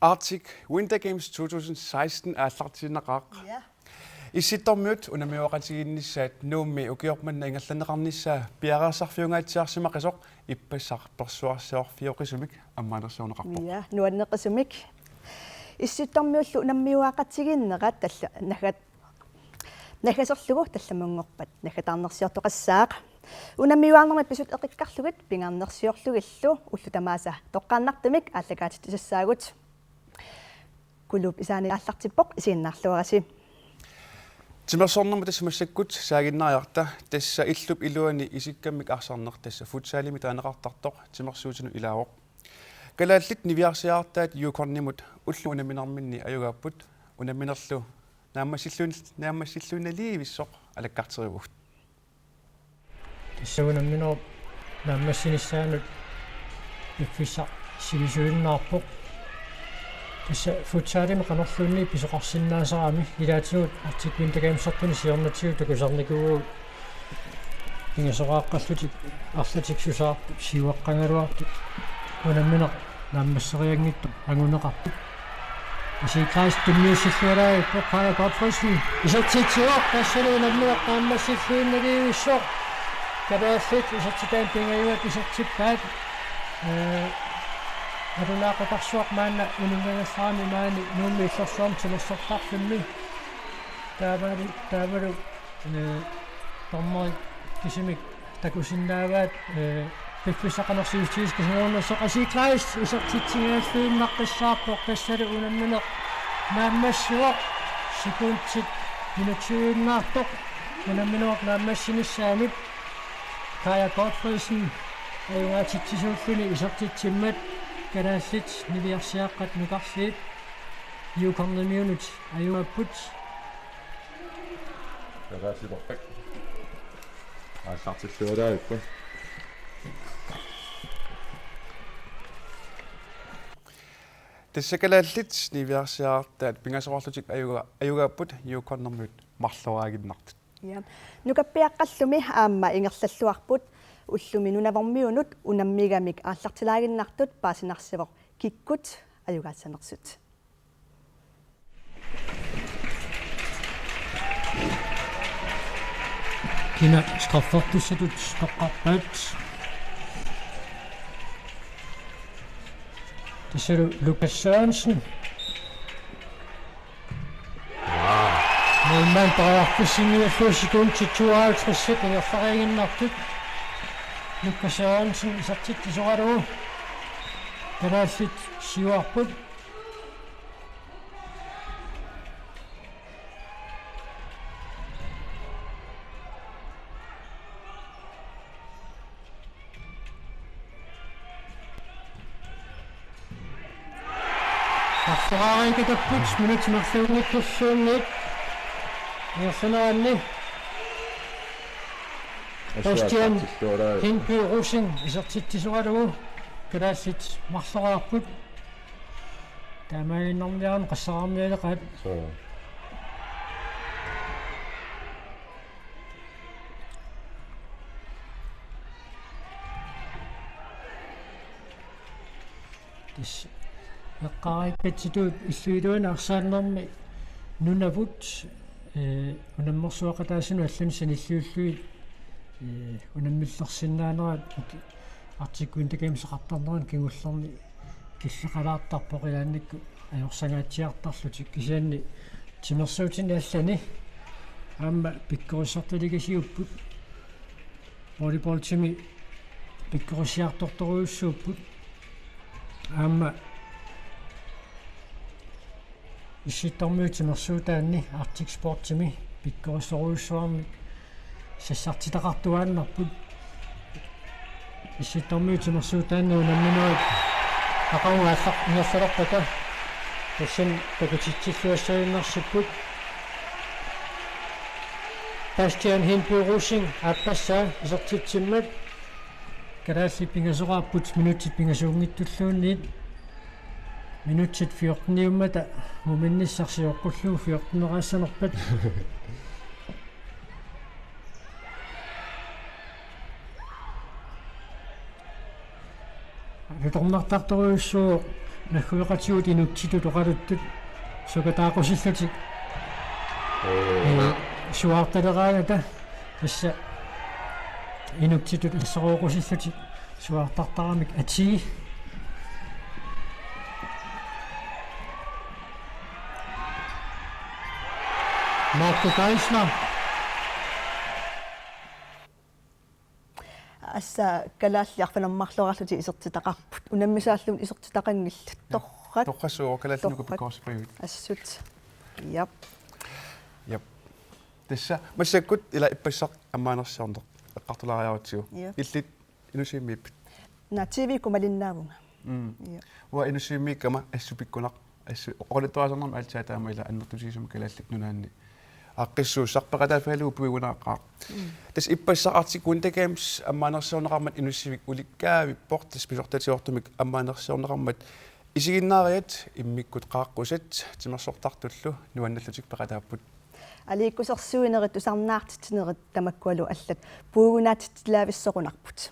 Arctic Winter Games 2016 ааллартинеқаақ. Ja. Иситтормиут унамиуақатигиннissaat нуумми укиорманна ингерланеқарнissaa пиараасарфиунгаатсиарсимақисоқ иппассарперсуарсиорфиоқисумик аммаанерсуунеқарпоқ. Ja, нуаннеқисумик. Исситормиуллу унаммиуақатигиннеқат талла нагасерлугу талламунгорпат нагатаарнерсиортоқассаақ. Унаммиуаарнерми писут эқиккарлугит пингаарнерсиорлугиллу уллу тамааса тоққааннартамик ааллагаатит тисассаагут. Кулуп исаани ааллартиппоқ исииннаарлуараси. Тимерсорнэрми тассамассаккут саагиннариарта тасса иллуп илуани исиккаммик арсарнер тасса футсаалими таанеқартартоқ тимерсуутину илаавоқ. Калааллит нивиарсиаартаат юкорнимут уллу унаминарминни аюгааппут унаминерлу нааммассиллуналивиссоқ алаккартеривугт. тассагунамминоо нааммассинissaanут иффиса сивисуиннаарпоқ тасса футсаалими қанерлуунни писоқарсиннаасарами илаатигут Arctic Winter Games-артуни сиорнатигут такусарникуу ингасорааққаллутик арлатик сусаар сиуаққангалуарту унаммина нааммассериангитту ангунеқарпут исикрайс туммиуссиллуалаа поккаа гатфрисни исатситсуақ тассалу наммуақ тааммассиллуинналивиссоқ кабааллит исатситаан пингаюат исатсиппаат адунаақатарсуақ маанна унингагассаами маани нуумми иллерсуам тилерсортарфимми таавалу тормой кисимик такусиннааваат пиффисақанерсиустиис кисуорнерсоқ асиклаис исертитсигааллуиннаққиссаарпоқ тассалу унамминеқ нааммассуақ секундтит минутсуиннаартоқ унамминеқ нааммассинissaanут кая готфрисен аюгаатитсисууллуни исертитсиммат канааллит нивиарсиаққат нукарлиит юкорнамиунут аюаппут таасилорпак аасартиллуалааппу тассакалааллит нивиарсиаартаат пингасорлутик аюгааппут юкорнэрмут марлораагиннартут. Ja. Нукаппиаққаллуми аама ингерллаллуарпут уллуми нунавормиунут унаммигамик ааллартилаагиннартут паасинарсивоқ киккут аюгаатсанерсут. кина скаффортуссатут тоққарпаат тассалу Лукас Sørensen Норман таартуссиниаллу секундти 52 ингерфариагиннартут Лукас Sørensen исартиттисоқалуу тарааллит сиуарпут Ferrari-катаппут минутимерлуунниккуссуунниит иерсунаанни Bastian Hinby Rosing исертиттисоқалугу калаассит марлораарпут таамаиннэрмиарам qassaraarmialeqaat тис эққариккатситуут иллуилуина арсааннэрми нунавут унаммерсуақатаасину аллани саниллууллуит унаммиллерсиннаанерат Arctic Winter Games-эқартарнеран кигуллерни киллеқалаартарпоқиаанникку ajorsangaatiartarlutik kisianni timersuutini allani аама пиккорисарталигасиуппут волейболтими пиккорисиарторторуйуссууппут аама иситтормиутимерсуутаанни Arctic Sport-тими пиккорисоруйуссуарми сассартитақартуааннарпут иситтормиутимерсуутаанни унамминуит ақауааллақ ингерсалерпата тасин такутитсиллуассаиннарсиппут Bastian Hinby Rosing аппассаа исертитсиммат калаалли пингасорааппут минутит пингасуунгиттуллуунниит минутит 14-ниуммата муминниссарсиоққуллуу 14-нераассанерпат Риторнартарторуйуссуу нахуйqatigut inuktitu toqaluttut sukataaqusillutик суарталерааната тасса инуктитут иссорооqusillutик суартартарамик ати Marco Geisler асса калааллиарфанаммарлорарлути исертитақарпут унаммисааллун исертитақангилл торрат тоққассуу калааллинуку пикорспагут ассут яп тасса массаккут ила иппассақ аммаанерсиорнеқ эққартулаариарутсигу Yep. иллит инусииммип на тв кумалиннаавунга уа инусииммиккама ассупиккунақ ассу оқолитуасернерма алтаатаама ила аннертусисума калааллик нунаанни аққиссуussарпеқатаафалуу пуигунааққаа тас иппассақартик кунтакаамс аммаанерсиорнеқармат инуссивик уликкаавиппорт тас писортатиортумик аммаанерсиорнеқармат исигиннаариат иммиккут qaаққусат тимерсортартуллу нуанналлутик пеқатааппут алииккусерсуинерит усарнаартитинерит тамаккуалу аллат пуугунаатитилаависсоқунарпут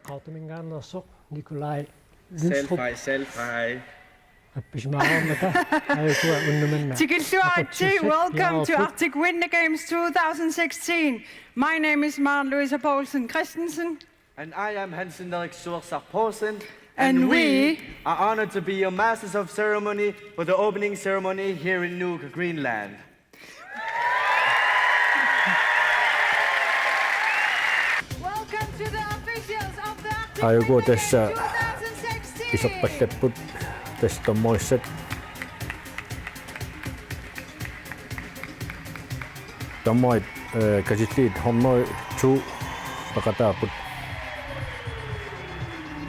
qautamingaannersoq Nikolai Selfie. апписмаарната аякуа уннаманна Tikilsuarchi, welcome to Arctic Winter Games 2016. My name is Maren Louisa Poulsen Christensen. And I am Hansen Erik Sorsak Poulsen. And we are honored to be your masters of ceremony for the opening ceremony here in Nuuk, Greenland. welcome to the officials of the Arctic Ajugo Winter tässä Games 2016. isoppallapput tästä moissat Tamoit kasitliit honnoi tu pakataaput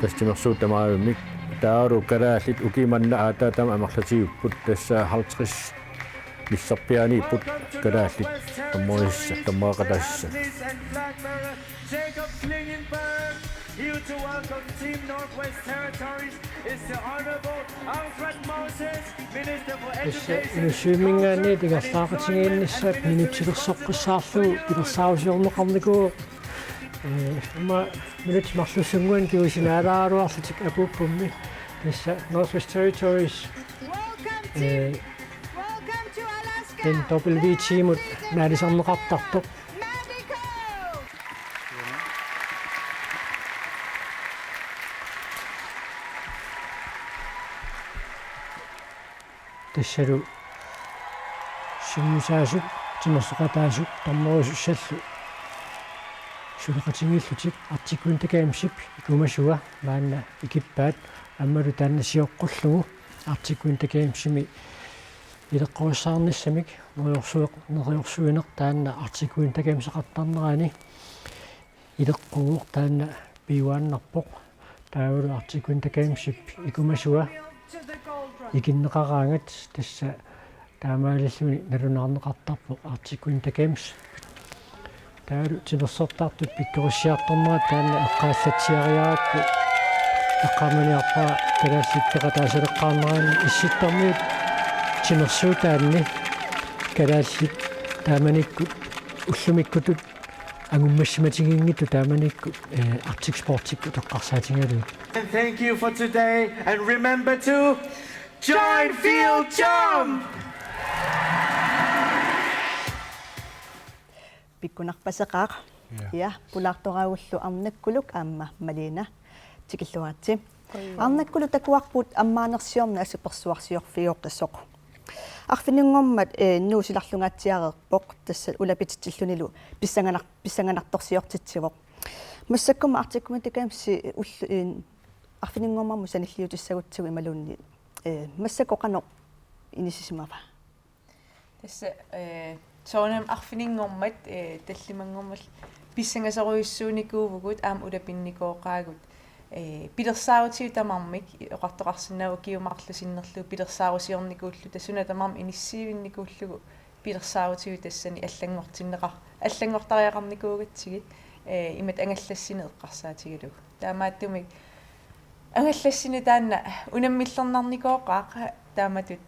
tästä mersuutamaayumik taaru karaallit ukimanna aataatam amarlatiupput tässä haltris missarpianiipput karaallit tamoissa tamaaqatassa Jacob Klingenberg, here to welcome Team Northwest Territories is the Honorable Alfred Moses, Minister for Education. Swimmingani tigastaaqatigiinnissat minutilersoqqissaarlu pilersaavisiorneqarniku ma minut marlussunguan kiusinaalaaruarlutik apuppummi tassa Northwest Territories Welcome to Alaska. den WV-tiimut naalisarneqartartoq Medico. tassalu summusaasuk timersoqataasuk tornerusussallu suleqatingillutik artikkuintakaamsip ikumasua maanna ikippaat аммалу тааннасиоққуллугу артиккуинтакаамсими илеққуссаарнissamик нериорсуинеқ таанна артиккуинтакаамсеқартарнерани илеққугур таанна пиуааннарпоқ таавалу артиккуинтакаамсип икумасуа икиннеқараангат тасса таамаалиллуни налунаарнеқартарпоқ артиккуинтакаамс таалу тилерсортаартут пиккориссиарторнера таанна эққааллатсиариаракку эққаманиарпаа калааллиттеқатаасалеққарнерани исситтармиут тимерсуутаанни калааллит тааманикку уллумиккутут ангуммассиматигингитту тааманикку артик спортикку тоққарсаатингалу. And thank you for today, and remember to Giant Field Jump! Pikkunarpasaqaaq. Ja, pulaartoraagullu arnakkuluk aamma Malina tikilluaatsi. Arnakkulu takuarput ammaanersiorna asupersuarsiorfioqqissoq. Arfininngormat nuusilarlungaatiareerpoq tassa ulapititillunilu pissanganartorsiortitsivoq. Массаккума артиккуматакаамси уллу арфинингормарму саниллиутиссагутсуг ималуунни массаккоқано инисисимава тасса соонам арфинингормат таллимангормал писсангасоруиссууникуувгут аам улапинникооqaagut пилерсаавутиу тамармик оқартоқарсинаагу киумарлусиннерлу пилерсаавусиорникууллу тассуна тамарми иниссиивинникууллугу пилерсаавутиу тассани аллангортариақарникуугатсигит имат ангаллассини эққарсаатигалуг таамааттумик ангаллассини таанна унаммиллернарникооqaaq тааматут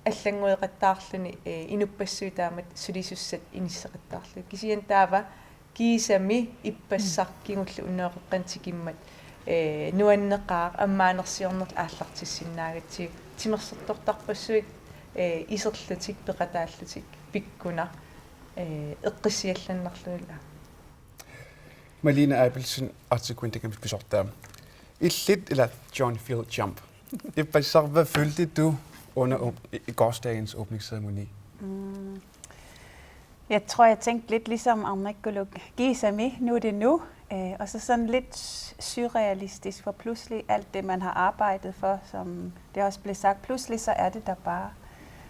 аллангуеқаттаарлуни инуппассуу таамат сулисуссат иниссеқаттаарлу кисиан таава кисами иппассаркигуллу унеоқеққантикиммат нуаннеқаа аммаанерсиорнерл ааллартиссиннаагатсиг тимерсертортарпассуит исерлутик пеқатааллутик пиккуна эққиссиалланнарлуила Malina Abelsen artikkuintakams pisortaa. Illit eller John Field Jump. Hvad følte du under i gårsdagens åbningsceremoni? Jeg tror, jeg tænkte lidt ligesom Arnakkulu. Gisami, nu er det nu. Og så sådan lidt surrealistisk, for pludselig alt det, man har arbejdet for, som det også blev sagt, pludselig så er det der bare.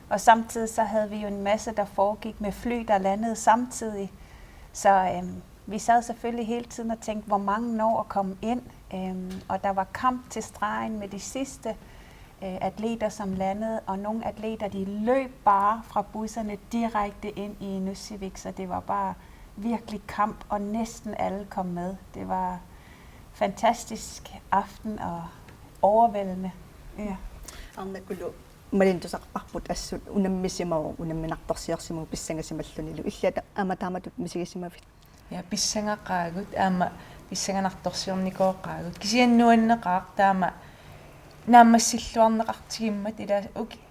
Og samtidig så havde vi jo en masse, der foregik med fly, der landede samtidig. Så vi sad selvfølgelig hele tiden og tænkte, hvor mange når at komme ind. Og der var kamp til stregen med de sidste atleter, som landede. Og nogle atleter, de løb bare fra busserne direkte ind i Nussivik. Så det var bare virkelig kamp, og næsten alle kom med. Det var fantastisk aften og overvældende. Ja. Arnakkulu малинтусарпарпут ассут унаммисимау унамминарторсиорсиму писсангасималлунилу иллата аматааматут мисигисимавит я писсангақаагут аама писsanganartorsiornikooqaagut кисианнуаннеқаақ таама нааммассиллуарнеқартигиммат ила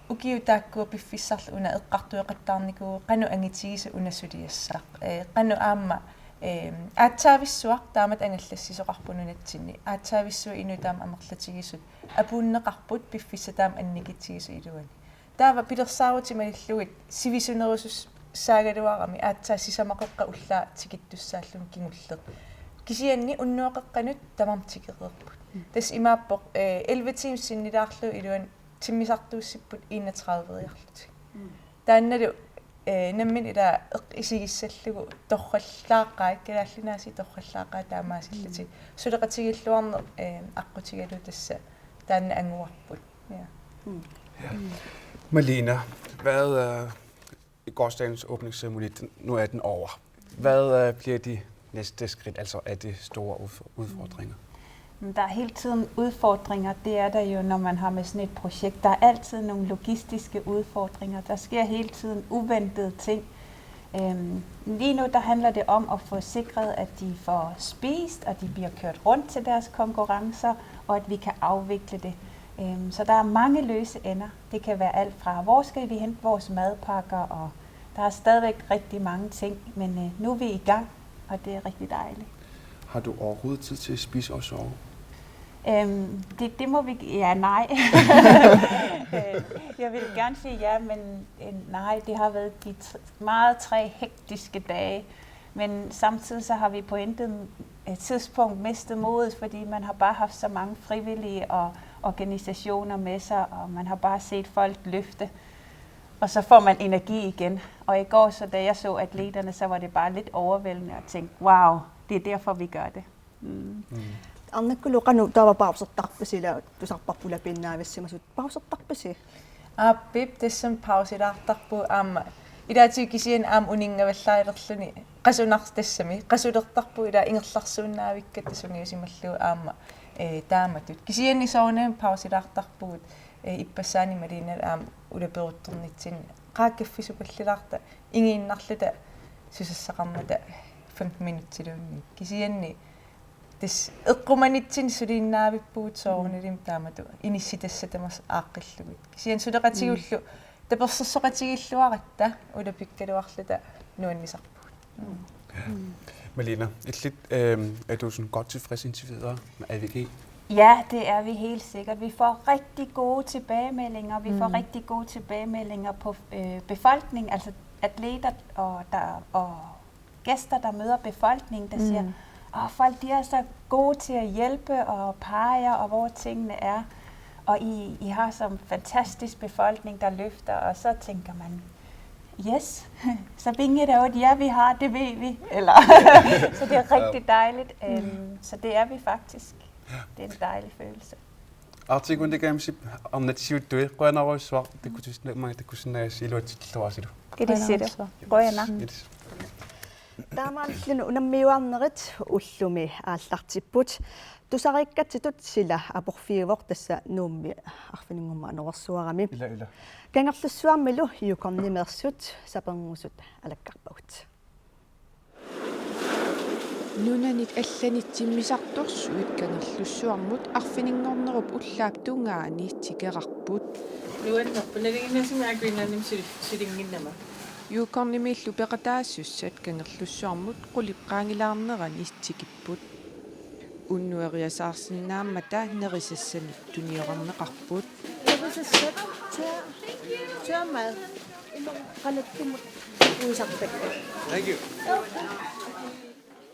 укиутааккуа пиффиссарлу уна эққартуеқаттаарникуу қану ангитигиса унасулиассаақ қану аама аатсаависсуақ таамат ангаллассисоқарпунунатсинни аатсаависсуа ину таама амерлатигисут апууннеқарпут пиффисса таама анникитсигису илуани таава пилерсаавутималиллугит сивисунерусус саагалуарами аатсаассисамақеққа уллаа тикиттуссааллун кингуллеқ кисианни уннуоқеққанут тамартикеқерпут тас имааппоқ 11 times синнилаарлу илуан тиммисартууссиппут 31-иарлутик таанналу наммин ила исигиссаллугу торраллааққаа калааллинааси торраллааққаа таамаасиллати сулеқатигиллуарне аққутигалу тасса таанна ангуарпут ja Malina, hvad i gårsdagens åbningsceremoni, nu er den over. Hvad bliver de næste skridt, altså af de store udfordringer? Der er hele tiden udfordringer, det er der jo, når man har med sådan et projekt. Der er altid nogle logistiske udfordringer. Der sker hele tiden uventede ting. Lige nu der handler det om at få sikret, at de får spist, og de bliver kørt rundt til deres konkurrencer, og at vi kan afvikle det. Så der er mange løse ender. Det kan være alt fra, hvor skal vi hente vores madpakker, og der er stadigvæk rigtig mange ting, men nu er vi i gang, og det er rigtig dejligt. Har du overhovedet tid til at spise og sove? Det må vi... Ja, nej. Jeg vil gerne sige ja, men nej, det har været de meget 3 hektiske dage. Men samtidig så har vi på intet tidspunkt mistet modet, fordi man har bare haft så mange frivillige og organisationer med sig, og man har bare set folk løfte. Og så får man energi igen. Og i går, så da jeg så atleterne, så var det bare lidt overvældende at tænke, wow, det er derfor, vi gør det. Arnakkulu qanu taava pausertarpasila tusarparpula pinnaavissima pausertarpasi Pip tassam pausilaartarpu aama ilaati kisian aam uningavallaailerluni qasunars tassami qasulertarpu ila ingerlarsuunnaavikka tasuniusimallu aama taamatut kisianni soornaam pausilaartarpugut ippasaani malina aam ulaperuttornitsin qaakkaffisupallilaarta ingiinnarluta susassaqarnata 5 minuttiluunni kisianni тис эққуманитсин сулииннаавиппуут соорунилим таамату инисситассатамас ааққиллугут кисиан сулеқатигуллу таперсерсоқатигиллуаратта улапиккалуарлута нуаннисарпут. Malene, er du sådan godt tilfreds indtil videre med AVG? Ja, det er vi helt sikkert. Vi får rigtig gode tilbagemeldinger. Vi får rigtig gode tilbagemeldinger på befolkningen, altså atleter og gæster, der møder befolkningen, der siger, folk de er så gode til at hjælpe og pege, og hvor tingene er. Og I har sådan en fantastisk befolkning, der løfter, og så tænker man, yes, så vinge det ud, ja vi har, det ved vi. Eller så det er rigtig dejligt. Så det er vi faktisk. Det er en dejlig følelse. Arctic Winter Games on the Tuesday, when I was what the kusin silhouette. Kidisiru. Qoyana. таамааллуну унаммиуарнерит уллуми ааллартиппут тусариккатситут сила апорфиивор тасса нуумми арфинингумма анерсуарами Ила кангерлуссуармилу юкорнимерсут сапернгусут алаккарпагут нунанит алланитсиммисарторсуит кангерлуссуармут арфинингорнеруп уллаап тунгаани тикерарпут нуаннерпунагиннасими акуиннаним силингиннама юукорнимииллу пеқатаассуссат кангерлуссуармут қулиққаангилаарнерани иттикиппут уннуэриасаарсинааммата нерисассамик туниорарнеқарпут нерисассат таамаа қалаттумут уисартакка Thank you.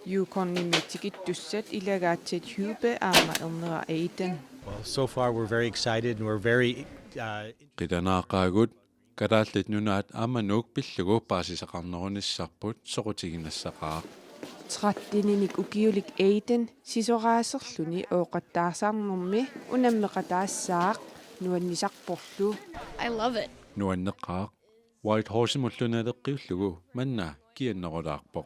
юукорнимиттикиттуссат илагаатсит хюбе аама ернера Aiden. Well, so far we're very excited and we're very qitanaaqaagut kalaаллит нунаат аамануук пиллугу паасисақарнерунissarput соқутигинассақаа траттининик укиулик Aiden сисораасерлүни ooqattaarsaarnermi унаммеқатаассаақ нуаннисарпорлу I love it. нуаннеқаақ White Horse муллуналеққиуллугу манна кианнерулаарпоқ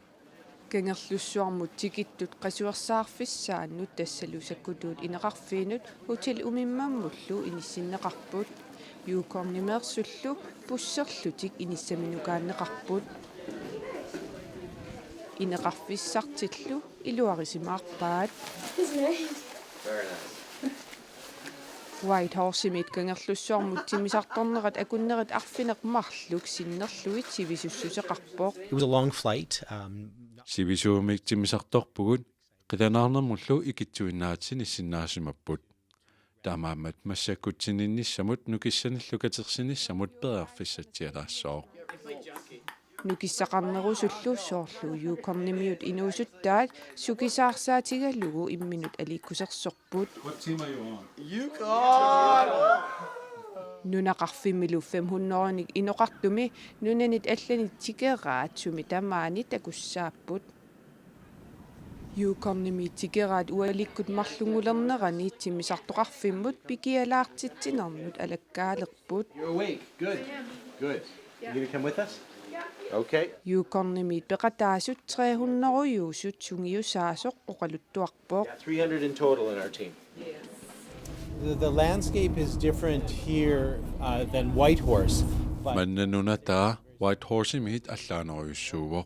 кангерлуссуармут тикиттут қасуерсаарфиссааннут тассалусаккутуут инеқарфиинут хотел умиммаммуллу иниссиннеқарпут юукорнимеерсуллу пуссерлутик иниссаминукааннеқарпут инеқарфиссартиллу илуарисимаарпаат White Horse-имит кангерлуссуармут тимисарторнерат акуннерит арфинеқмарлук синнерлуит сивисуссусеқарпоқ. It was a long flight. Сивисуумик тимисарторпугут qitanaarnermullu ikitsuinnaatsin issиннаасимаппут таамаамат массаккутсининниссамут нукиссаниллукатерсинissамут перерфиссатсиалаассоо нукиссақарнерусуллу соорлу юукорнимиут инуусуттаат сукисаарсаатигаллугу имминут аликкусерсорпут What team are you on? Yukon нунақарфимилу 500-ник иноқартуми нунанит алланит тикераат суми тамаани такуссааппут юукорними тикераат уаликкут марлунгулернерани тимисартоқарфиммут пикиалаартитсинернут алаккаалерпут Good. You gonna come with us? Okay. юукорними пеқатаасут 300-юусут сунгиусаасоқ оқалуттуарпоқ 300 in total in our team. The landscape is different here than White Horse. маннанунатаа White Horse-имит аллаанеруйуссуувоқ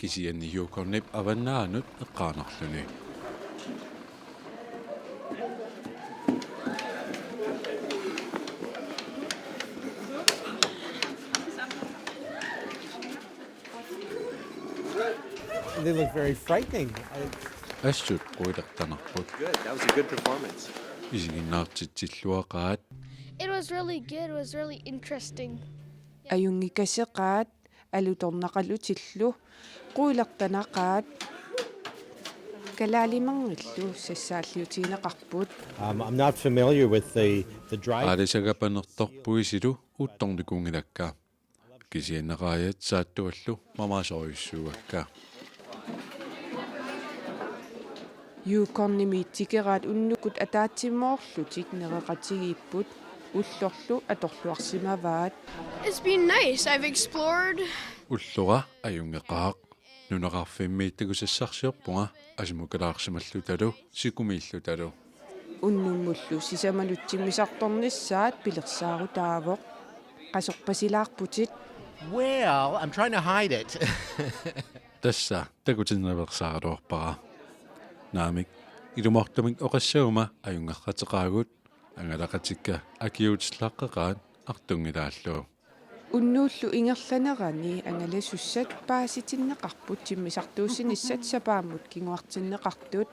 кисианни юукорнип аваннаанут эққаанерлүни They look very frightening. ассут қуилертанарпут Good. That was a good performance. исигиннаартитсиллуақаат It was really good. It was really interesting. аюнгикасеқаат алуторнақалутиллу қуилертанақаат калаалимангиллу сассааллиутигинеқарпут I'm not familiar with the drive. аалисагапанерторпуисилу утторникунгилакка кисианнеқариат сааттуаллу мамаасориуссууакка юукорнимит тикераат уннукут атаатсимоорлутик нереқатигииппут уллорлу аторлуарсимаваат It's been nice. I've explored. уллура аюнгеқаақ нунеқарфиммииттагусассарсиорпунга асимукалаарсималлуталу сикумииллуталу уннуммуллу сисамалутсиммисарторниссаат пилерсаарутаавоқ қасорпасилаарпутит Well, I'm trying to hide it. тасса такутинневерсааруарпара наамик илумартамик оқассаума аюнгаққатеқаагут ангалақатикка акиутиллаққеқаат артунгилааллуу уннууллу ингерланерани ангаласуссат пааситиннеқарпут тиммисартууссиниссат сапааммут кингуартиннеқартуут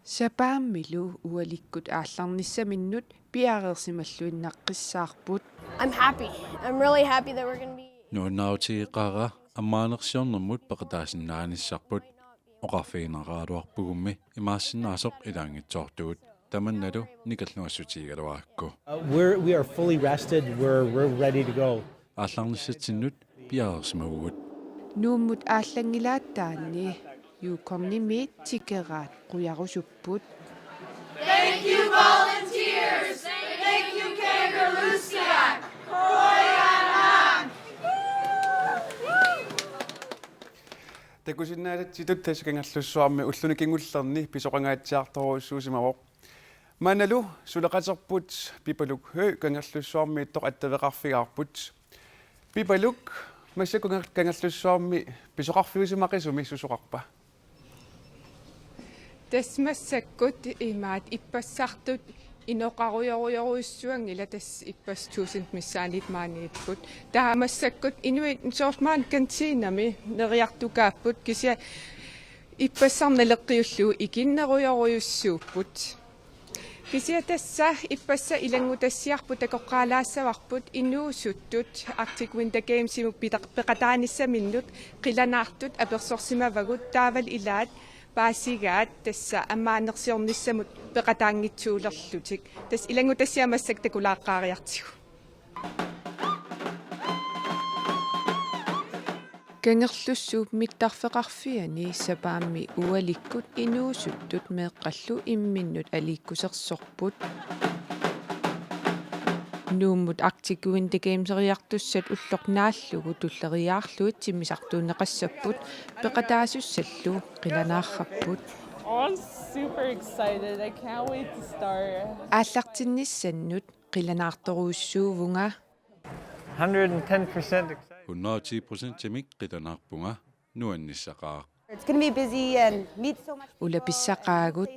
сапааммилу уаликкут аалларниссаминнут пиареерсималлуиннаққиссаарпут I'm happy. I'm really happy that we're going to be. нууннаутигиқара аммаанерсиорнэрмут пеқатаасиннааниссарпут оқарфигинерааруарпугумми имаассиннаасоқ илаангитсоортугут таманналу никаллуассутигалуаакку We are fully rested. We're ready to go. аалларниссатсиннут пиареерсимагугут нууммут ааллангилааттаанни юукорнимиит тикераат қуярусуппут Thank you, volunteers. Thank you, Kangaroo Scout. Koyanang. Takusinnaat titut taskangallussuarmi ulluni kingullerni pisoqangaatiartoruussuusimavoq Manalu suleqaterput pipaluk hø kangallussuarmi ittoq attaveqarfigaarput pipaluk massakungangallussuarmi pisoqarfiusimaqisumi susuqarpa тасмассаккут имаат иппассартут иноқаруйоруйоруиссуангила тас иппастуусинт миссаанит маанигиппут таамассаккут инуит соортмаан кантиинами нериартукааппут кися иппассарналеққиуллуу икиннеруйоруйуссууппут кися тасса иппасса илангутассиарпут такоққалаассаварпут инуусуттут Arctic Winter Games имук пеқатааниссаминнут қиланаартут аперсорсимавагут таавал илаат паасигаат тасса аммаанерсиорниссамут пеқатаангитсуулерлутик тас илангутассиамассак такулааққаариартигу кангерлуссууп миттарфеқарфиани сапаамми уаликкут инуусуттут меэққаллу имминнут алииккусерсорпут нууммут Arctic Winter Games риартуссат уллорнааллугу туллериаарлуит тиммисартуунеқассаппут пеқатаасуссаллу қиланаарраппут I'm super excited. I can't wait to start. ааллартинниссаннут қиланаарторуussуувунга 110% 110% тамик қиланаарпунга нуанниссақаа It's going to be busy and meet so much. улаписсақаагут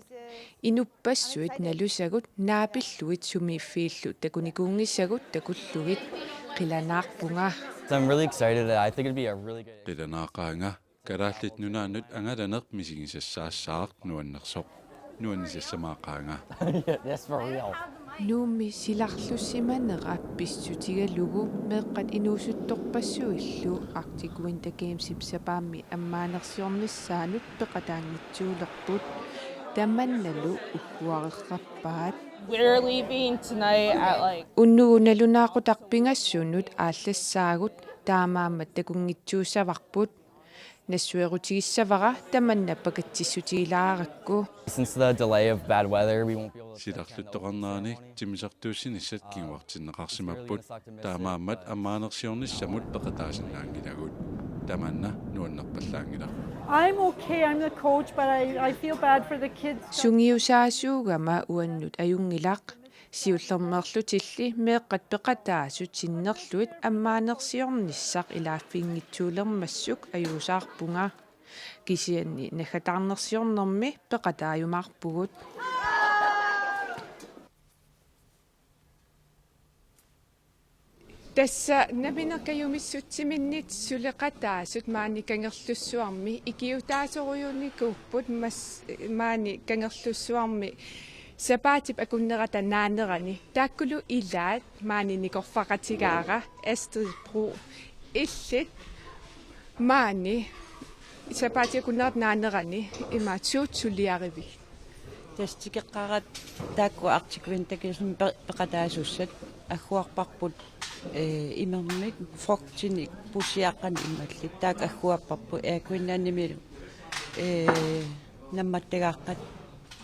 инуппассуит налусагут наапиллуит сумииффииллу такуникуунгиссагут такуллугит қиланаарпунга I'm really excited. I think it'd be a really good. қиланаақаанга карааллит нунаанут ангаланеқ мисигисассаассаақ нуаннерсоқ нуаннисассамаақаанга That's for real. нууми силарлуссиманера писсутигалугу меэққат инуусутторпассуиллу Arctic Winter Games ипсапаамми аммаанерсиорниссаанут пеқатаангитсуулерпут таманналу уккуарерраппаат We're leaving tonight at like. уннугуналунаақутарпингассунут ааллассаагут таамаамат такунгитсууссаварпут нассуерутигиссавара таманна пакатсиссутигилааракку Since the delay of bad weather, we won't be able to. силарлуттоқарнаани тимисартууссиниссат кингуартиннеқарсимаппут таамааммат аммаанерсиорниссамут пеқатаасиннаангилагут таманна нуаннерпаллаангила I'm okay. I'm the coach, but I feel bad for the kids. сунгиусаасуугама уаннут аюнгилақ сиуллермерлутилли меэққат пеқатаасут синнерлуит аммаанерсиорниссақ илааффингитсуулермассук аюусаарпунга кисианни нахатаарнерсиорнэрми пеқатааюмаарпугут тасса наминеркаюмиссутсиминнит сулеқатаасут маани кангерлуссуарми икиутаасоруйуникууппут мас маани кангерлуссуарми сапаатип акуннерата наанерани тааккулу илаат маани никорфақатигаара Astrid Bro иллит маани сапаатип акуннерат наанерани имаатсуут сулиариви тастикеққарат таакку Arctic Winter Games пеқатаасуссат аггуарпарпут имермик фоктиник пусиаққани ималлит таак аггуарпарпу аакуиннааннимилу намматтагааққат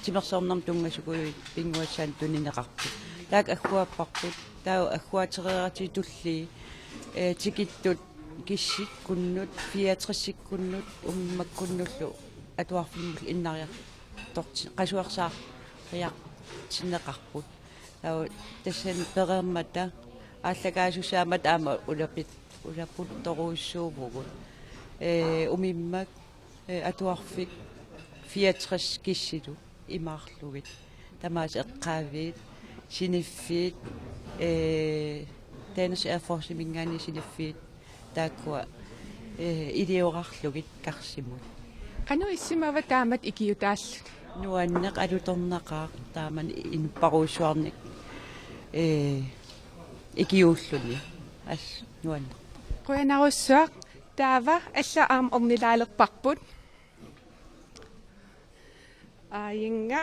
тимерсорнэрм тунгасукуи пингуассаан тунинеқарпут таак аггуарпарпут таа аггуатереерати тулли тикиттут киссик куннут 64 куннут уммаккуннуллу атуарфиммул иннариар торти qasuarsaar riaq sinneqarput таа тассан перермата ааллагаасусаама таама улапут торуиссуувгут умиммак атуарфик 64 киссилу имаарлугит тамаас эққаавиит синиффиит Danish Air Force mingaani sinifiit taakkua ideorarlugit karsimut qanu issimava taamat ikiyutaallut nuanneq alutornaqaaq taaman inupparuussuarnik ikiuulluni as nuanneq qoyanarussuaq taava alla aam ornilaalerparput aayinga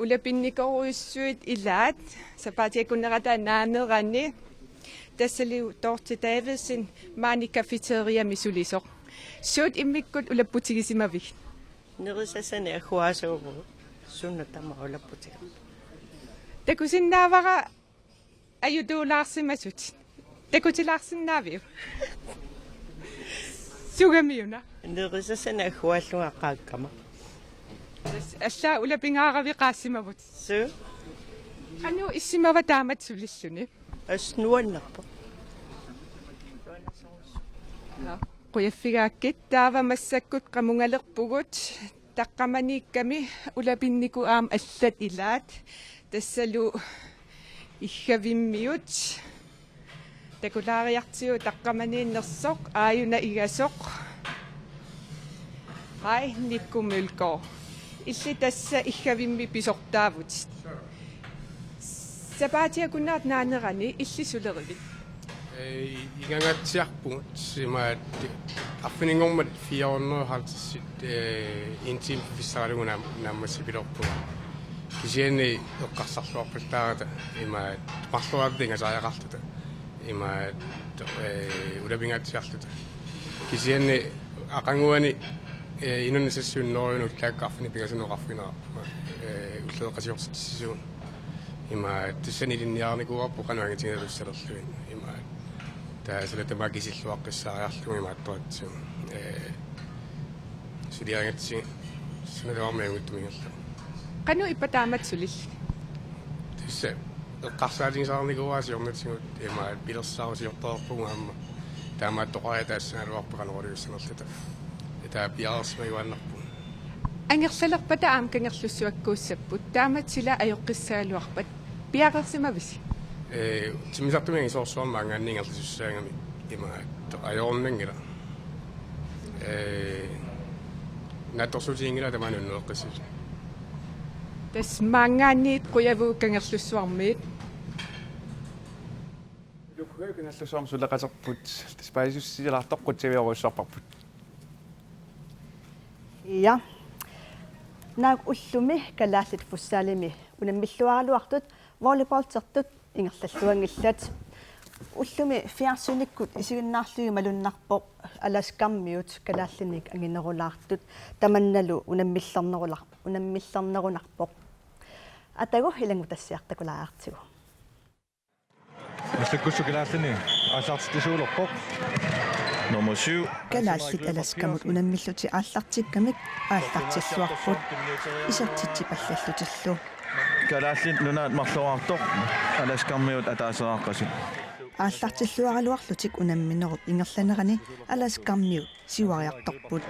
ulapinnikorussuit ilaat sapaatiakunnerata naanerani tassaliu torti Davidsen maani cafeteria misulisoq suut immikkut ulapputigisimavi nerisasane ahuasoogu sunnatama ulapputig takusinnaavara ayutuulaarsimasut takutilaarsinnaaviu sugamiuna nerisasane ahuallunga qaakkama alla ulapingaaravi qaassimavut su anu issimava taamat sulissuni asnuannerpa quyaffigaakit taava massakkut qamungalerpugut taqqamaniikkami ulapinniku aam allat ilaat tassalu ighavimmiut takulaariartiu taqqamaniinnersoq aayuna igasoq hai nikkumulko illi tassa ighavimmi pisortaavut sapaatiakunnaat naanerani illi sulerivit igangatsiarpungut simaat affiningormat 450 intim fissaraluguna nammassipilorpu kisiani eqqarsarluarpallaarata imaat marluartinga saajaqarluta imaat ulapingatsiarluta kisiani aqanguani inunnisassuunnoruunuk taakkaarfini pigasunoqarfinaa ulleeqasiortissisuun imaat tussanilинниарникуарпу кануангатигалусsalерлуин imaat таасалатамакисиллуаққиссаариарлугу имааттуатсу сулиагатси суналуармиагуттумингерлу qanu ipataamat sulil тусса эққарсаатингисаарникуаасиорнатсигут имаат пилерсаарусиортоорпугу амма таамааттоқариа таассаналуарпу канорулиуссанерлута таа пиаарсмаюаннарпу ангерсалерпата аам кангерлуссуаккууссаппут таамат сила аёққиссаалуарпат пиақерсимависи тимисартумиан исоорсуарма ангааннингерлусуссаагами имаат аёорнангила наторсутиингила тамаануннуэққиссис тас мангаанниит қуявуу кангерлуссуармиит лукгай кангерлуссуарма сулеқатерпут таспаисуссилаартоққутсивиоруссарпарпут ja naag ullumi kalaallit fussaalimi unamilluaraluartut volleyballtertut ingerlalluangillat ullumi fiarsunikut isiginnaarlugi malunnarpoq alaskammiut kalaallinik anginerulaartut tamannalu unammillernerunarpoq atagu ilangutassiartakulaartigu Masakkussu kalaallinni aasartisuulerpoq Nummer 7. Kalaallit alaskamut unammilluti aallartikkamik aallartilluarput isartitsipallallutillu Kalaallit nunaat marluartoq alaskammiut ataaseraqqasut aallartilluaraluarlutik unamminerup ingerlanerani alaskammiut siuariartorput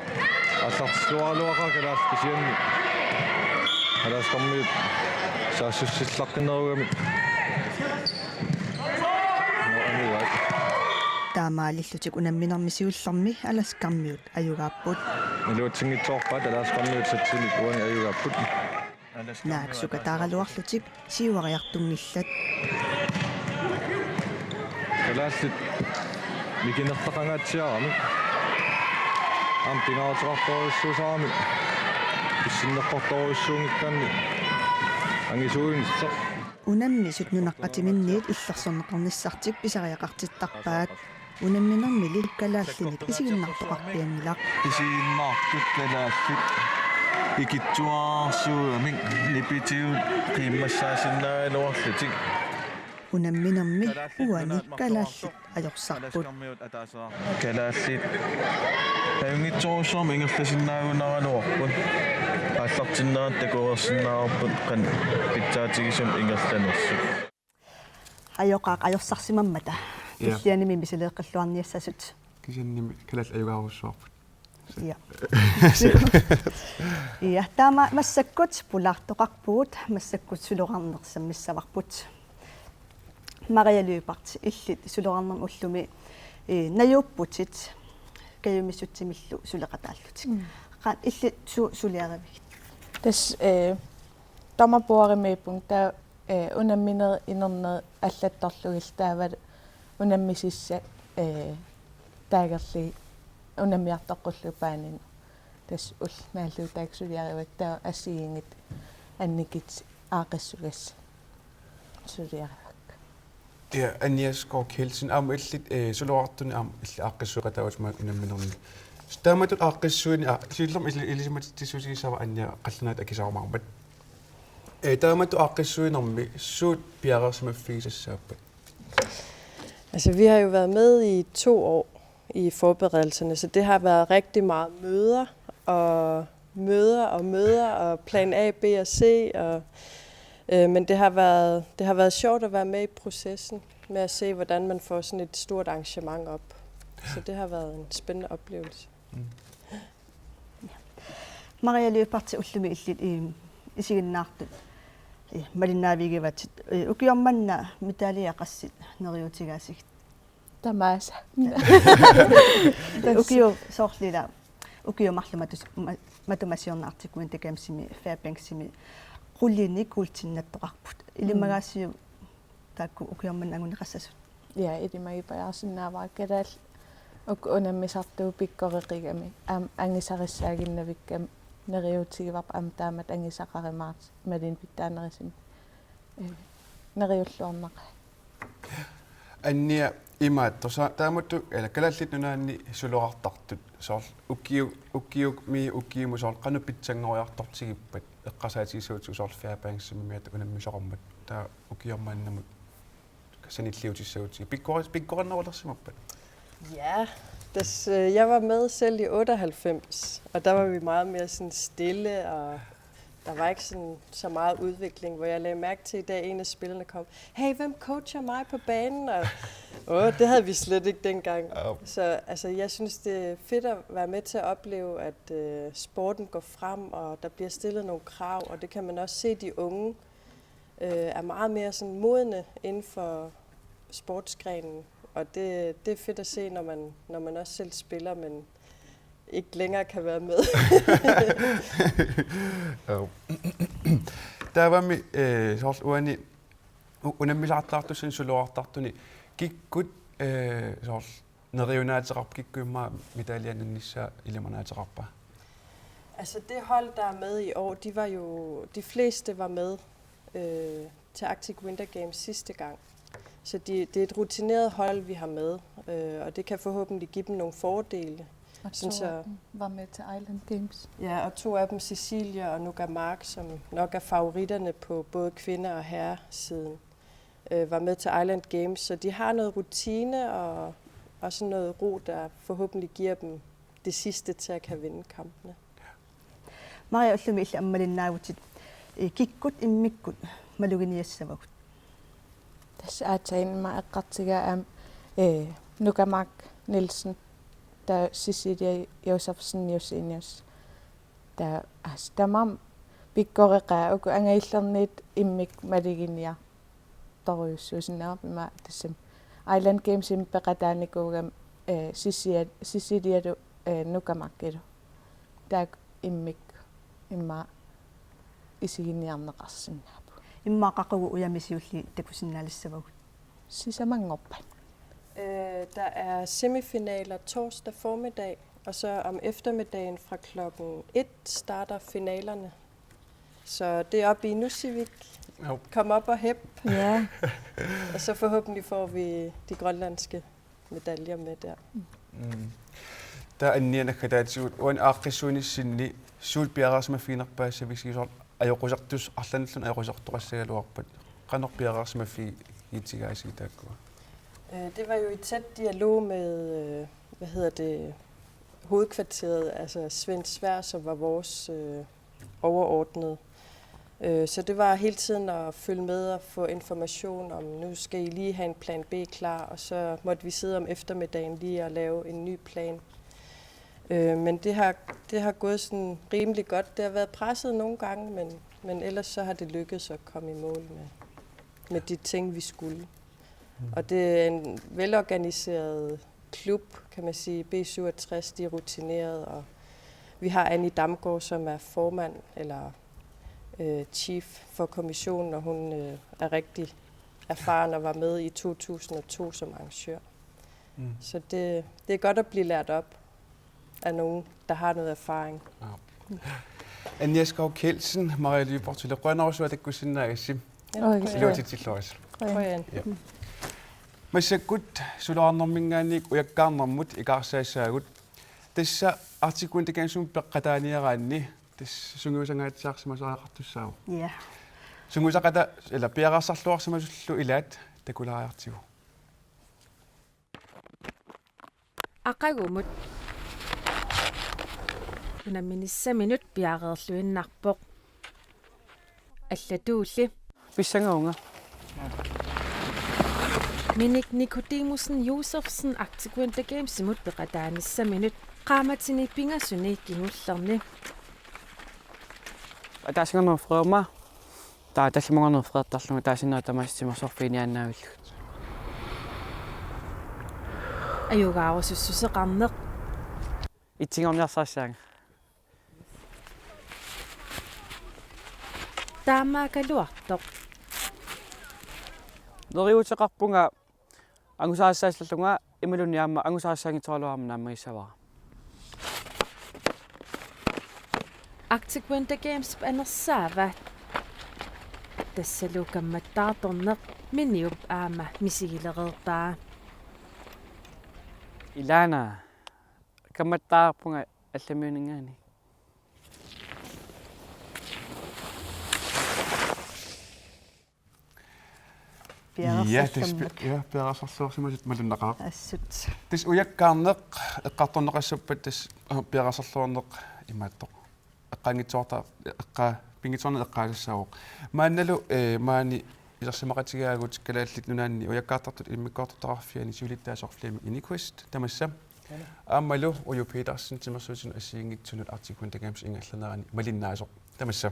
aallartilluaraluaqa kalaalkisianni alaskammiut saassussillaqqinerugami таамаалиллутик унамминермисиуллэрми аласкармиут аюгаарпут илуутсингитсоорпаат аласкармиут сатсиник уани аюгаарпут нааксука тааралуарлутик сиуариартунгиллат калааллит микинертақангаатсиарами ам пингаатеқарторуссуусаарами иссиннеққорторуссуунгиккаанни ангисуунисса унаммисут нунаққатиминниит иллерсорнеқарниссартик писариақартиттарпаат унамминермили калааллиник исигиннартоқарпиангилақ исигиннаартут калааллит икитсуаарсууамик липитиут қиммассаасиннаагалуарлутик унамминерми уани калааллит ajorсарпут калааллит таюнгитсоруссуарми ингерласиннаагунаралуарпут ааллартиннаат такуерсиннаарпут қан питсаатигисум ингерланерсу ajоqaaq ajorсарсимаммата киллианими мисилеэққаллуарниассасут кисианними калал аюгаарусsuarput Ja. Ja, tämä massakut pulartoqarpuut, massakut suluqarnersammissavarput. Maria Løbart illit suluqarnerm ullumi najupputit kayumissutsimillu suleqataallutik. Qan illit suliaravik. Tas tamapuarimeipun taa unamminet inernet allattorlugil taavat unammississa taagerli unammiartoqqullupaanин tas ullmaallu taaksuliaravak taa assiingit annikit aaqissugas suliaravak. Ja, Anias går Kelsen am illit suluartuni am illi aqqissuqatausma unamminerni. Staamatut aqqissuuni sillerm ilisimat tisusigisava annia qallanaat akisarmarmat. Taamatut aqqissuinermi suut piarersmaffiisassaappat. Altså, vi har jo været med i 2 år i forberedelserne, så det har været rigtig meget møder og plan A, B og C. Men det har været sjovt at være med i processen med at se, hvordan man får sådan et stort arrangement op. Så det har været en spændende oplevelse. Maria Løbart ullumi illit isiginnaartut malinnaavigivati ukiormanna mitaliaqassit neriutigaasig tamasa ukio sorlila ukiomarlumatus matumasiornaartikuen takamsimi Fairbanksimi qulliinni kuultinnattoqarput ilimagaasiu taakku ukiormanna anguniqassasut ja ilimagipajarsinnaavaa kalaal unammisartuu pikkoreqigami angisarissaaginnavikkam neriutigivarp am taamat angisaqarimaart malin pittaanerisimi neriulluornaqa Annia imaattosa taamuttu ela kalallit nunaanni suluartartut soorl ukiimu soorl qanupitsangoriartortigippat eqqasaatiisuutu soorl Fairbanksimi miat unammisoqarmat taa ukiormaannamut sanilliutissautigi pikkorannerulersimappat. Ja, jeg var med selv i 98, og der var vi meget mere sådan stille, og der var ikke sådan så meget udvikling, hvor jeg lagde mærke til i dag, en af spillerne kom, hey, hvem coacher mig på banen? Og det havde vi slet ikke dengang. Så altså, jeg synes, det er fedt at være med til at opleve, at sporten går frem, og der bliver stillet nogle krav, og det kan man også se, de unge er meget mere sådan modne inden for sportsgrenen. Og det er fedt at se, når man også selv spiller, men ikke længere kan være med. Der var mi soorl uani unammisartartussin suluartartuni kikkut soorl neriunaateqarp kikkuimma mitalianannissa ilimernaateqarpa. Altså det hold, der er med i år, de fleste var med til Arctic Winter Games sidste gang. Så det er et rutineret hold, vi har med, og det kan forhåbentlig give dem nogle fordele. Og 2 af dem var med til Island Games. Ja, og 2 af dem, Cecilia og Nuga Mark, som nok er favoritterne på både kvinder- og herresiden, var med til Island Games. Så de har noget rutine og sådan noget ro, der forhåbentlig giver dem det sidste til at kan vinde kampene. Maria ullumi illi ammalinnaavut kikkut immikkut maluginiassavakut. Tässä aatsainma eqqartigaa Nuga Mark Nielsen ta Cecilia Josefsen Josenius ta astamam pikkoreqa uku angaillerniit immik maliginia toruyussuusinnaarpima tassam Island Gamesin peqataanikuugam Cecilia Nuga Markilu taak immik imma isiginiarneqarsinnaapu immaaqaqugu uyamisiulli takusinnaalissavugut sisamangorpan. Der er semifinaler torsdag formiddag, og så om eftermiddagen fra klokken 1 starter finalerne. Så det er oppe i Nusivik. Kom op og hæb. Ja. Og så forhåbentlig får vi de grønlandske medaljer med der. Der er nierne kadaatiut uan aaqqissuunissinni suut piararsmaffiinerpaassavisigisor ajoqusartus arlanllun ajoqusartuqassagaluarpat qanorpiararsmaffi itigaasiitaakku. Det var jo i tæt dialog med hovedkvarteret, altså Svend Svær, som var vores overordnede. Så det var hele tiden at følge med og få information om, nu skal I lige have en plan B klar, og så måtte vi sidde om eftermiddagen lige og lave en ny plan. Men det har gået sådan rimelig godt. Det har været presset nogle gange, men ellers så har det lykkedes at komme i mål med de ting, vi skulle. Og det er en velorganiseret klub, kan man sige. B67, de er rutineret, og vi har Annie Damgaard, som er formand eller chief for kommissionen, og hun er rigtig erfaren og var med i 2002 som arrangør. Så det er godt at blive lært op af nogen, der har noget erfaring. Anja Skov Kjeldsen, Maria Lyborg til Rønnerhus, det kunne sige, at jeg siger til Løjs. Men så godt, så der er nogle minganik, og jeg gerne mod i gang sig godt. Det så artiklen det kan som beretanierne, det synger så godt sagt som så har du så. Ja. Synger så godt eller bedre så slår som så i lat, det kunne være artikel. Aqagumut unamminissa minut piaqerluinnarpoq allatuulli pissangaunga Minik Nikodemusen Josefsen Aktiquenta Games simut peqataanissa minut qaamatini pingasuni kingullerni атаасингернер фреума таа таллимагорнер фреэртарлунга таасинаа тамаассимасорфинианнаавилл аюгаарусуссусеқарнеқ итсигорниарсаассаага таамаакалуартоқ нериутеқарпунга ангусаассаасллунга ималуниаама ангусаассаангиторлуарма нааммаисавара Aktiquenta Games anersaava tassalukammattaartorneq miniup aama misigilereerpaa Ilana kammattaarpunga алламиунингаани Ja, bedre så simpelthen med den der. Assut. Det er jo gerne qartorneqassuppat tas bedre så i matto. Qangitsorta pingitsorna eqqaagassaavoq. Maannalu maani ilersimaqatigiaagut kalaallit nunaanni ujakkaartartut immikkortartarfiani suulittaasorfliami iniquest tamassam. Aammalu Uju Petersen timersuutin assiingitsunut Artiquenta Games ingallernerani malinnaasoq tamassam.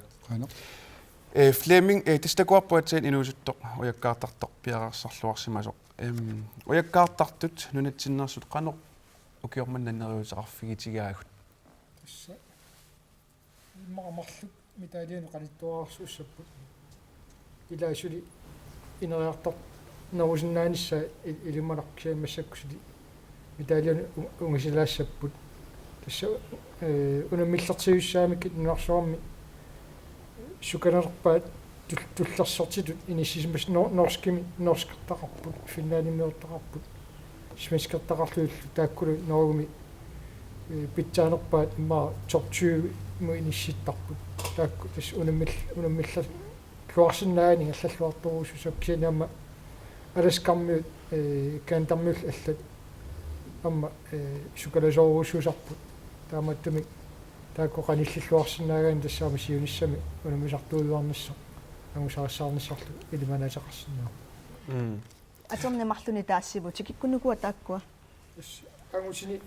Fleming det står godt på at tage en usuttor og jeg gør der piararsorluarsimasoq ujakkaartartut nunatsinnersut qanoq ukiormannaneriusaqarfigitigaagут тасса иммаамарлут митаалиану qalитtuarsuussapпут илаасули инериартор нерусиннаанисса илималарксиамассаккусили митаалиану унгисилаассаппут тасса унаммиллертигуссаамиккит нуарсуарми суканерпаат туллерсортитут иниссисимас норскертақарпут финнаалимиортақарпут свенскертақарлууллу тааккулу норгуми питсаанерпаат имма тортюи му инисситтарпут таакку тас унаммилла клуарсиннаани аллаллуарторуусусаксинаама аласкармиут каантармиул аллат амма сукаласоруусусарпут тааматтуми таакку каниллиллуарсинаагаан тассаама сиуниссами унамисартуулуарнассо ангусаассаарниссарлу илиманаатеқарсинаа аторне марлуни таассиву тикиккунукуа тааккуа ангусини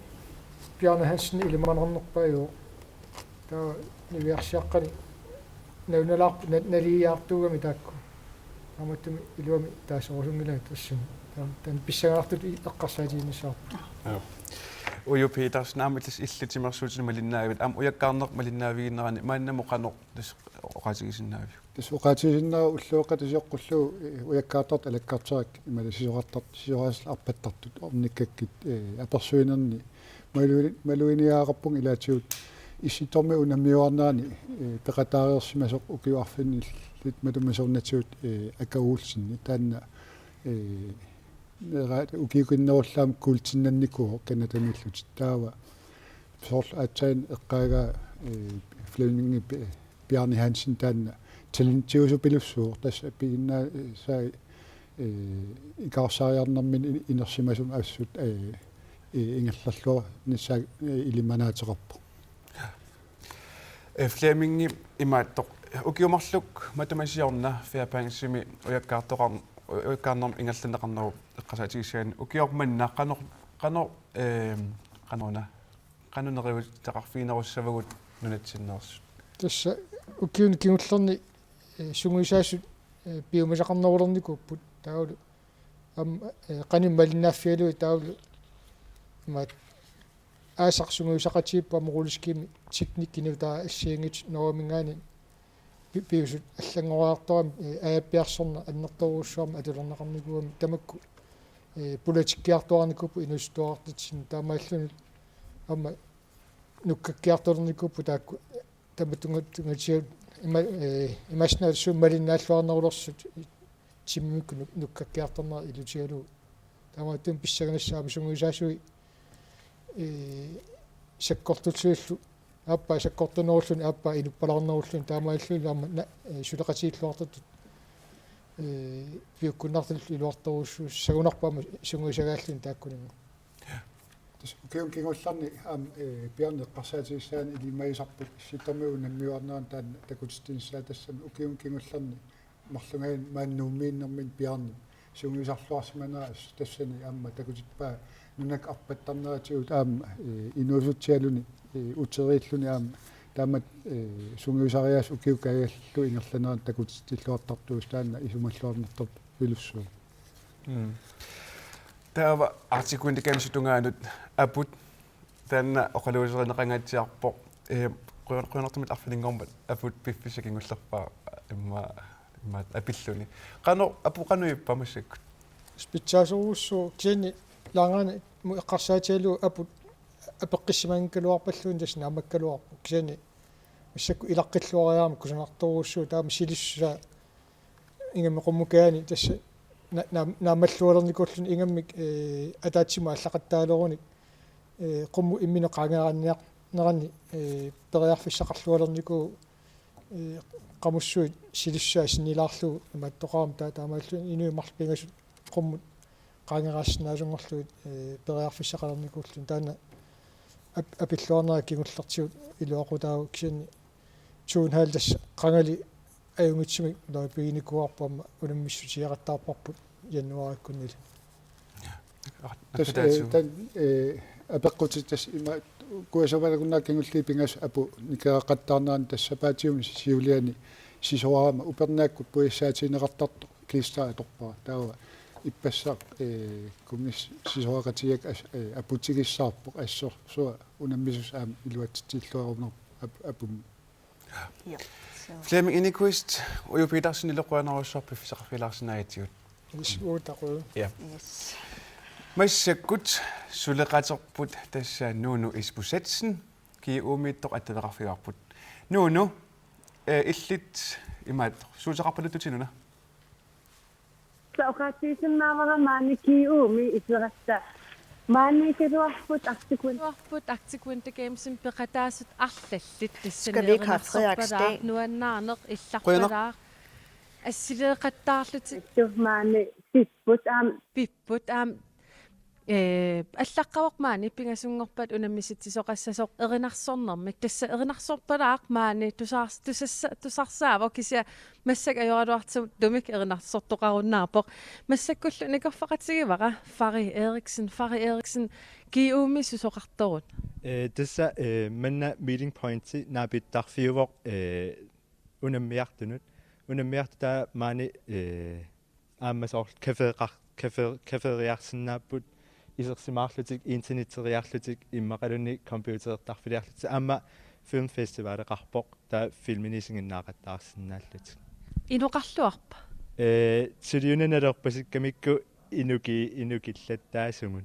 Bjarne Hansen илиманернерпаиу таа нивиарсиаққани науналаарп налииартуугами таакку аматтуми илуами таасорусунгилаа тассуми тан писсагаартут эққарсаатииннссаарпу Uju Petersen ammitlus illutimersuutin malinnaavit am ujakkaarneq malinnaavigиннерани мааннаму qanoq tas oqatigisinnaavik tas oqatigisinnaava ulluoqatisiоққуллуу уяккаартарт алаккаартерак ималисисоқартарт сисораасла арпаттартут орниккаккит аперсуинерни малуиниаагерпун илаатиут исситорми унаммиуарнаани пеқатаариерсимасоқ укиуарфинни лит малумасорнатиут акагуулсинни таанна укиукиннеруллаам куултиннанникуу канатамиллут таава сорл атсаин эққаага Fleming Bjarne Hansen таанна талентиусу пилуссуу тасса пигиннаа саа икаарсариарнэрмин инерсимасум ассут ингерллуа нисаа илиманаатерерпу Fleming имааттоқ укиумарлук математисиорна фиапаангсими уяккаартоқарн уяккаарнерм ингерлланеқарнеру эққасаатигисгаани укиорманна qanor qanuuna qanuneriut taqarfiinerussavagut nunatsinnersu тасса уккиуни кигуллерни сунгуисаасут пиумасақарнерулерникуппут таулу ам каним малиннааффиалуи таулу мат аасақ сунгуисақатииппа морулискими техник кинутаа ассиингит нормингаани пиусут аллангораартарам ааппиарсорна аннерторуссуарма атулернеқарникуами тамакку политиккиартуарникуппу инустуартитсин таамааллуни амма нуккаккиартулерникуппу таакку таматунгатсиу имашнаалсуум малиннааллуарнерулерсут тиммикку нуккаккиарторнера илутигалу таамааттун писсаганассаами сунгуисаасуи саккортутсуиллу аппа саккортунеруллуни аппа инуппаларнеруллуни таамааллуни аама сулеқатииллуартут пиуккуннартул илуарторуссуу сагунарпаама сунгуисагааллуни тааккунинга Укиун кигулларни пиарне қарсаатигissaan илимаисарпут ситомиу наммиуарнаан таан такутистинсаа тассами укиун кигулларни марлунгаин мааннууммииннэрмин пиарни сунгуисарлуарсиманаас тассани аама такутиппаа нунак арпаттарнератигут аама инуусутсиалуни утерииллуни аама таамат сунгуисариас укиукагаллу ингерланеран такутистиллуартартуус таанна исумаллуарнэртор пилуссуу таава артикуинтикамсутунгаанут апут таанна оқалуусеринеқангаатсиарпо қуянартумит арфилингормат апут пиффисакингуллерпаа имма апиллуни қано апуқануиппамассаккут спитсаасоруссуу кини лангани эққарсаатиалу апут апеққиссимангкалуарпаллуин тасна амаккалуарпу кини массакку илаққиллуариарма кусанарторуссуу таама силиссаа ингамеқуммукаани тасса наамаллуалерникуллун ингаммик атаатсима аллақаттаалеруник qummu имминеқаангаранниарнерани периарфиссақарлуалернику qamussuit silissaa sinnilaarlu иматтоқарам таамааллу инуимарлпингасут qummu qaangaraassinnaasungorluit периарфиссақалерникууллун таана апиллуарнера кигуллартиут илуақутаау кисани туунхаалтас qangali аюнгитсимик лоопигиникуарпамма унаммиссутиақаттаарпарпут януариккуннили тан апеққутитас има куасавалагуннаа кингуллипингас апу никеақаттаарнаан тассапаатиум сиулиани сисоарама упернааккут пуиссаатинеқартарто клистаа торпаа таава иппассаа кумис сисоақатиак апутигиссаарпо ассор суа унаммисус аама илуатсиллуарунер апум Flemming Ingeqvist, Ujo Petersen i Løqøjnerøsop, Fisaqarfilaarsinnaatiut. Ja. Yes. Maissakut suleqaterput tassa nuunu ispusetsen ki umittoq attalaqarfiarput. Nuunu illit imaat suuteqarpalututinuna. Saoqaatiisimmaavara maaniki uumi iserassa. Maanikeluarput артикуинтакаамсим пеқатаасут арлаллит Skal vi ikke have Frederiksdag? нуаннаарнеқ илларпалаа ассилеқаттаарлути маани пиппут аам аллаққавоқ маани пингасунгорпат унаммиситсисоқассасоқ эринарсорнэрмик тасса эринарсорпалаақ маани тусарсаава кися массак ажораруартсу думик эринарсортоқаруннаарпоқ массаккуллу никорфақатсигивара Fari Eriksen гиуми сусоқарторут тасса манна meeting point наапиттарфиувоқ унаммиартунут маани аамасоор кафериарсинааппут исерсимаарлутик интернетериарлутик иммақалуни компьютертарфилиарлутик аама фильмфестивалеқарпоқ таа филминисингиннаақаттаарсинааллутик инуқарлуарпа силиунанерпасиккамикку инукиллаттаасумун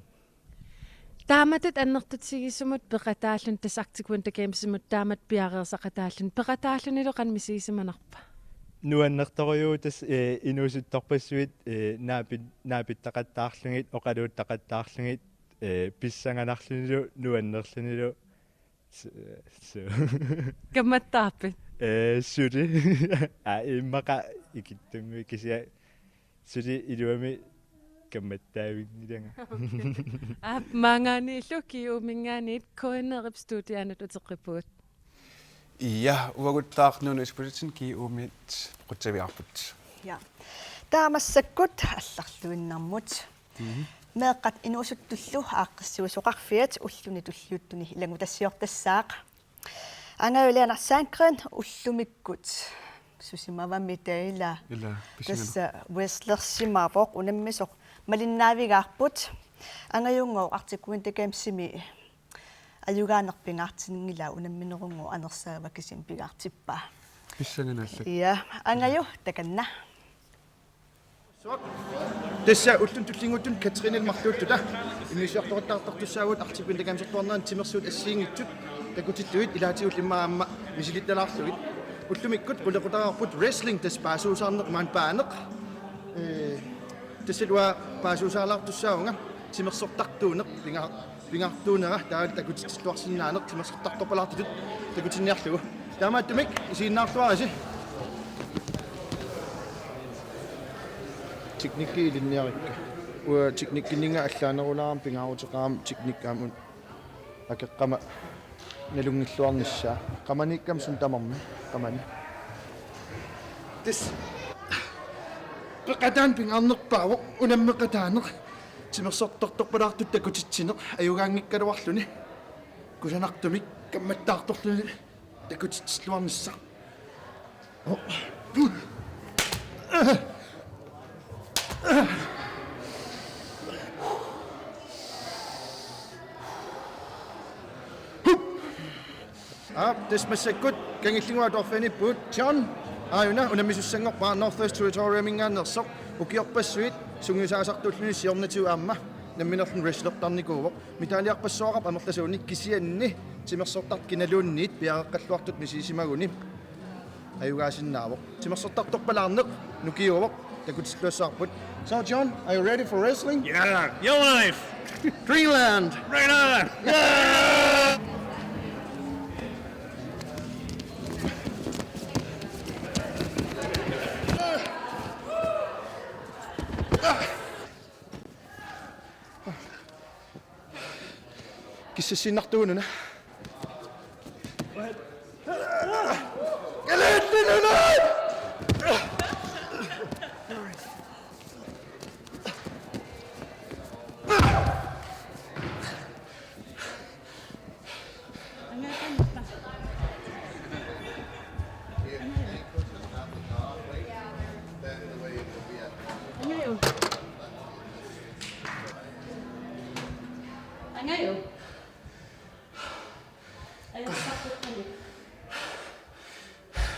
тааматат аннертутсигиссумут пеқатааллун тасартикуинтакаамсимут таамат пиареерсақатааллун пеқатааллунилу қанмисигисиманарпа нуаннертариутас инуусутторпассуит наапиттақаттаарлугит оқалууттақаттаарлугит писсанганарлунилу нуаннерлунилу камматтааппит сули иммақа икиттумми кися сули илуами камматтаавигниланга маангаани луки умингаанит коинерп студианут утеққиппугут Ja, uaguttaarnuun ispusitin ki uumit qutsaviarput. Ja. Taamassakut алларлуиннармут. meeqqat inuusuttullu aaqqissuusoqarfiat ulluni tulluuttuni ilangutassiortassaaq angajulianarsaankren ullumikkut susimavammi taila tassa wrestlersimaapoq unammisoq malinnaavigаарput angajunngoo artikuin takamsimi ajugaanerpingaartiningilaa unamminerungu anersaavakisim pigaartippaa писсаганааллак ja angaju takanna Tässä ullun tullingutun Katrinel marluuttuta imisiortoruttaartartussaagut artikun takamsertuarnaan timersuut assiingittut takutittuit ilaatiullimmaamma misilittalaarlugit ullumikkut qulequtaraarput wrestling taspaasuusaarneq maan paaneq tassalua paasuusaalaartussaaunga timersortartuuneq pingaartuunera taal takutittilluarsinnaaneq timersortartorpalaartutut takutinniarlugu taamaattumik isiinnaartuarisi teknikki ilinniarikka ua teknikkinninga allaanerulaaram pingaarutеqaram teknikkaamun akeqqama nalungilluarnissaa qamanikkam sun tamarmi qamani tis peqataan pingaarnerpaawo unammeqataaneq timersortortorpalaartut takutitsineq ajugaangikkaluarluni kusanartumik kammattaartorluni takutitsilluarnissa Desmassakkut kangillinguatorfanippuut John aajuna unamisussangorpaa Northwest Territory mingaannersoq ukiorpassuit sungiusaasartulluni siornatiu aamma namminerlun wrestlertarnikuuvoq mitaliarpassuaqap amertasuunni kisianni timersortart kinaluunniit piaqeqqalluartut misiisimaguni ayugaasinnaavoq timersortartorpalaarneq nukiuvoq takutsilluassaarput. So John, are you ready for wrestling? Yeah, Yellowknife! Greenland! Right on! Yeah! Kissassinnartuununa.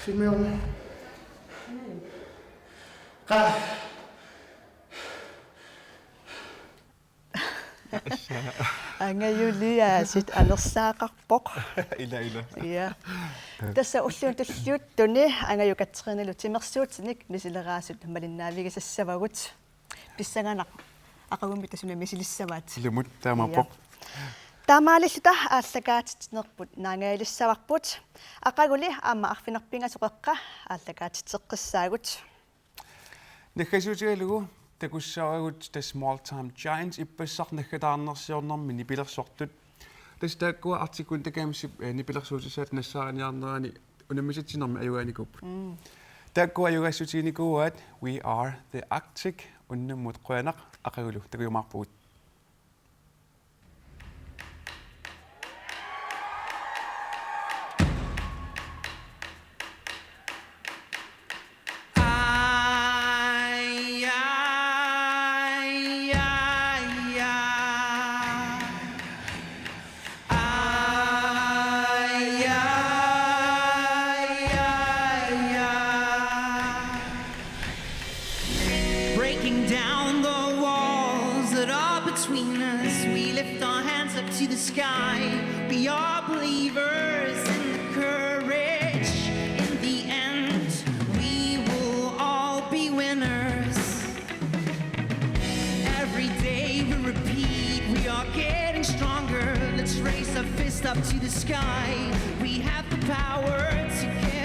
Filme om. angajuliaasit anersaaqarpoq ila ja tassa ulluuntulluuttuni angajukatrinelu timersuutinik misileraasut malinnaavigisassavagut pissanganaq aqagummi tasuna misilissavaat lumut taamappoq taamaalilluta ааллагаатитнерпут наангаалиссаварпут ақагули аама арфинерпингасоқеққа ааллагаатитеққиссаагут нахасутигалугу такуссаарагут та small time giants иппассарнаггатаарнерсиорнэрми нипилерсортут тас тааккуа артикул такаамсип нипилерсуутисаат нассаариниарнерани унаммисатсинерми аюгааникуп тааккуа аюгассутиникууаат we are the arctic уннуммут қуянақ ақагулу такуйумаарпугут Up to the sky, we have the power to get